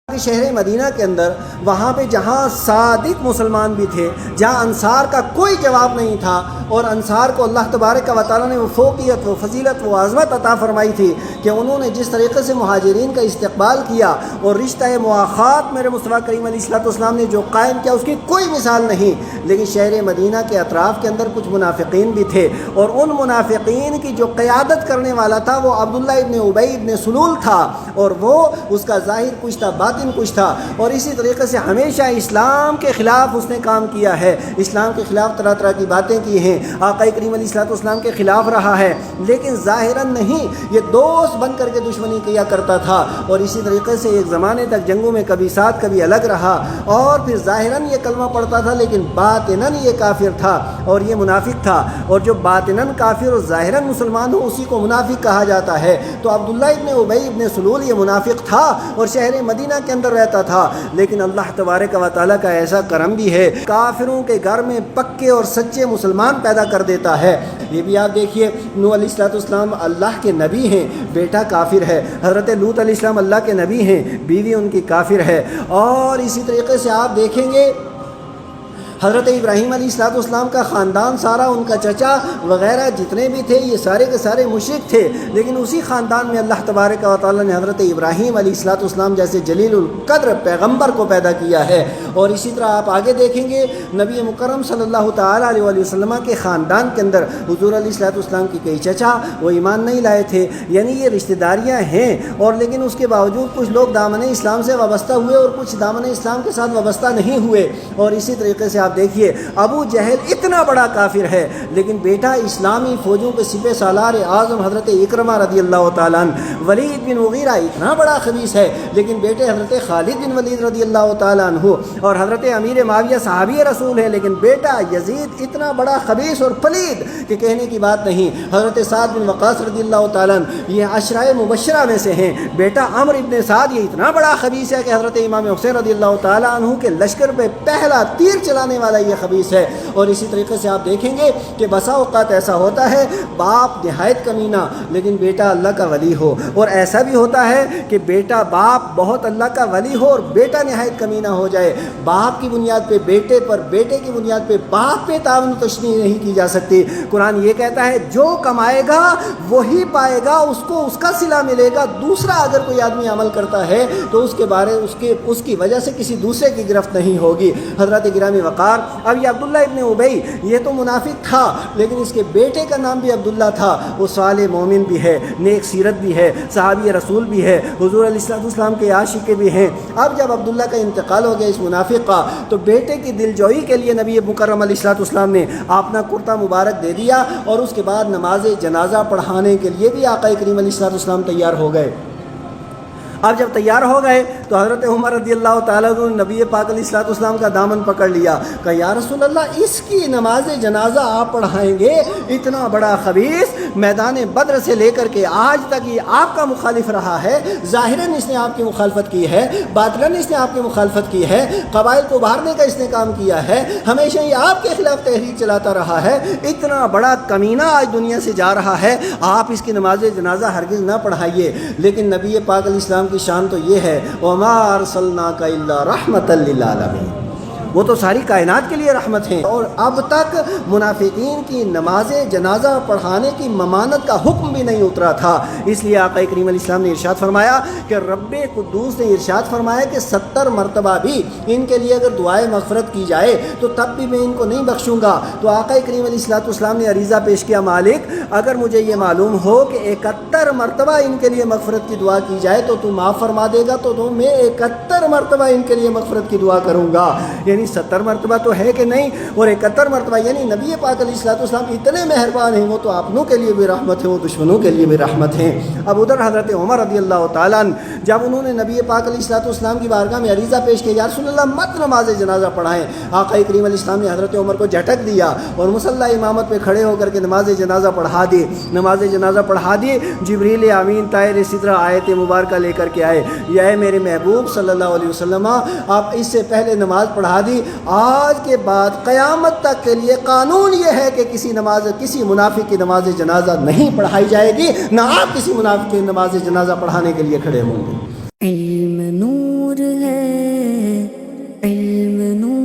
شہر مدینہ کے اندر وہاں پہ جہاں صادق مسلمان بھی تھے، جہاں انصار کا کوئی جواب نہیں تھا، اور انصار کو اللہ تبارک و تعالیٰ نے وہ فوقیت، وہ فضیلت، وہ عظمت عطا فرمائی تھی کہ انہوں نے جس طریقے سے مہاجرین کا استقبال کیا اور رشتہ مواخات میرے مصطفیٰ کریم علیہ الصلوۃ والسلام نے جو قائم کیا، اس کی کوئی مثال نہیں۔ لیکن شہر مدینہ کے اطراف کے اندر کچھ منافقین بھی تھے، اور ان منافقین کی جو قیادت کرنے والا تھا وہ عبداللہ ابن ابی ابن سلول تھا، اور وہ اس کا ظاہر کچھ تھا، باطن کچھ تھا، اور اسی طریقے سے ہمیشہ اسلام کے خلاف اس نے کام کیا ہے، اسلام کے خلاف طرح طرح کی باتیں کی ہیں، آقا کریم علیہ الصلوۃ والسلام کے خلاف رہا ہے، لیکن ظاہراً نہیں، یہ دوست بن کر کے دشمنی کیا کرتا تھا، اور اسی طریقے سے ایک زمانے تک جنگوں میں کبھی ساتھ کبھی الگ رہا، اور پھر ظاہراً یہ کلمہ پڑھتا تھا لیکن باطناً یہ کافر تھا اور یہ منافق تھا، اور جو باطناً کافر اور ظاہراً مسلمان ہو اسی کو منافق کہا جاتا ہے۔ تو عبداللہ ابن ابی ابن سلول یہ منافق تھا اور شہر مدینہ کے اندر رہتا تھا، لیکن اللہ تبارک و تعالیٰ کا ایسا کرم بھی ہے، کافروں کے گھر میں پکے اور سچے مسلمان پیدا کر دیتا ہے۔ یہ بھی آپ دیکھیے، نوح علیہ الصلوۃ والسلام اللہ کے نبی ہیں، بیٹا کافر ہے، حضرت لوط علیہ السلام اللہ کے نبی ہیں، بیوی ان کی کافر ہے، اور اسی طریقے سے آپ دیکھیں گے حضرت ابراہیم علیہ الصلوۃ والسلام کا خاندان سارا، ان کا چچا وغیرہ جتنے بھی تھے یہ سارے کے سارے مشرک تھے، لیکن اسی خاندان میں اللہ تبارک و تعالیٰ نے حضرت ابراہیم علیہ الصلوۃ والسلام جیسے جلیل القدر پیغمبر کو پیدا کیا ہے۔ اور اسی طرح آپ آگے دیکھیں گے نبی مکرم صلی اللہ تعالیٰ علیہ وسلم کے خاندان کے اندر حضور علیہ الصلوۃ والسلام کی کئی چچا وہ ایمان نہیں لائے تھے، یعنی یہ رشتہ داریاں ہیں، اور لیکن اس کے باوجود کچھ لوگ دامن اسلام سے وابستہ ہوئے اور کچھ دامن اسلام کے ساتھ وابستہ نہیں ہوئے۔ اور اسی طریقے سے آپ دیکھیے ابو جہل اتنا بڑا کافر ہے، لیکن بیٹا اسلامی فوجوں کے سپہ سالار اعظم حضرت اکرمہ رضی اللہ تعالیٰ عنہ، ولید بن مغیرہ اتنا بڑا خبیث ہے، لیکن بیٹے حضرت خالد بن ولید رضی اللہ تعالیٰ عنہ اور حضرت امیر معاویہ صحابی رسول ہے، لیکن بیٹا یزید اتنا بڑا خبیث اور پلید کہ کہنے کی بات نہیں۔ حضرت سعد بن وقاص رضی اللہ تعالیٰ عنہ یہ عشرۂ مبشرہ میں سے ہیں، بیٹا عمرو ابن سعد یہ اتنا بڑا خبیث ہے کہ حضرت امام حسین رضی اللہ تعالیٰ عنہ کے لشکر پہ پہلا تیر چلانے والا یہ خبیث ہے۔ اور اسی طریقے سے آپ دیکھیں گے کہ بسا اوقات ایسا ہوتا ہے باپ نہایت کمینہ لیکن بیٹا اللہ کا ولی ہو، اور ایسا بھی ہوتا ہے کہ بیٹا باپ بہت اللہ کا ولی ہو اور بیٹا نہایت کمینہ ہو جائے۔ باپ کی بنیاد پہ بیٹے پر، بیٹے کی بنیاد پہ باپ پہ تعاون تشریح نہیں کی جا سکتی۔ قرآن یہ کہتا ہے جو کمائے گا وہی پائے گا، اس کو اس کا صلہ ملے گا۔ دوسرا اگر کوئی آدمی عمل کرتا ہے تو اس کے بارے اس کی وجہ سے کسی دوسرے کی گرفت نہیں ہوگی۔ حضرت گرامی وقار، اب یہ عبداللہ ابن ابی یہ تو منافق تھا، لیکن اس کے بیٹے کا نام بھی عبداللہ تھا، وہ صالح مومن بھی ہے، نیک سیرت بھی ہے، صحابی رسول بھی ہے، حضور علیہ الصلوۃ والسلام کے عاشق بھی ہیں۔ اب جب عبداللہ کا انتقال ہو گیا اس منافق کا، تو بیٹے کی دل جوئی کے لیے نبی مکرم علیہ الصلوۃ والسلام نے اپنا کرتا مبارک دے دیا، اور اس کے بعد نماز جنازہ پڑھانے کے لیے بھی آقا کریم علیہ الصلوۃ والسلام تیار ہو گئے۔ اب جب تیار ہو گئے تو حضرت عمر رضی اللہ تعالیٰ عنہ نے نبی پاک علیہ الصلوۃ والسلام کا دامن پکڑ لیا، کہا یا رسول اللہ اس کی نماز جنازہ آپ پڑھائیں گے؟ اتنا بڑا خبیث میدان بدر سے لے کر کے آج تک یہ آپ کا مخالف رہا ہے، ظاہراً اس نے آپ کی مخالفت کی ہے، باطناً اس نے آپ کی مخالفت کی ہے، قبائل کو ابھارنے کا اس نے کام کیا ہے، ہمیشہ یہ آپ کے خلاف تحریک چلاتا رہا ہے، اتنا بڑا کمینہ آج دنیا سے جا رہا ہے، آپ اس کی نماز جنازہ ہرگز نہ پڑھائیے۔ لیکن نبی پاک علیہ السلام کی شان تو یہ ہے وَمَا أَرْسَلْنَاكَ إِلَّا رَحْمَةً لِّلْعَالَمِينَ، وہ تو ساری کائنات کے لیے رحمت ہیں۔ اور اب تک منافقین کی نماز جنازہ پڑھانے کی ممانت کا حکم بھی نہیں اترا تھا، اس لیے آقا کریم علیہ السلام نے ارشاد فرمایا کہ رب قدوس نے ارشاد فرمایا کہ 70 مرتبہ بھی ان کے لیے اگر دعائے مغفرت کی جائے تو تب بھی میں ان کو نہیں بخشوں گا۔ تو آقا کریم علیہ الصلوۃ والسلام نے عریضہ پیش کیا، مالک اگر مجھے یہ معلوم ہو کہ 71 مرتبہ ان کے لیے مغفرت کی دعا کی جائے تو تو معاف فرما دے گا، تو میں 71 مرتبہ ان کے لیے مغفرت کی دعا کروں گا۔ یعنی 70 مرتبہ تو ہے کہ نہیں، اور 71 مرتبہ، یعنی نبی پاک علیہ الصلوۃ والسلام اتنے مہربان ہیں، وہ تو اپنوں کے لیے بھی رحمت ہے، وہ دشمنوں کے لیے بھی رحمت ہیں۔ اب ادھر حضرت عمر رضی اللہ تعالیٰ عنہ جب انہوں نے نبی پاک علیہ الصلوۃ والسلام کی بارگاہ میں عریضہ پیش کیا یا رسول اللہ مت نماز جنازہ پڑھائیں، آقا کریم علیہ السلام نے حضرت عمر کو جھٹک دیا اور مصلی امامت پہ کھڑے ہو کر کے نماز جنازہ پڑھا دی، نماز جنازہ پڑھا دی۔ جبریل امین طاہر اسی طرح آیت مبارکہ لے کر کے آئے، یا میرے محبوب صلی اللہ علیہ وسلم آپ اس سے پہلے نماز پڑھا دی، آج کے بعد قیامت تک کے لیے قانون یہ ہے کہ کسی منافق کی نماز جنازہ نہیں پڑھائی جائے گی، نہ آپ کسی منافق کی نماز جنازہ پڑھانے کے لیے کھڑے ہوں گے۔ علم نور ہے، علم نور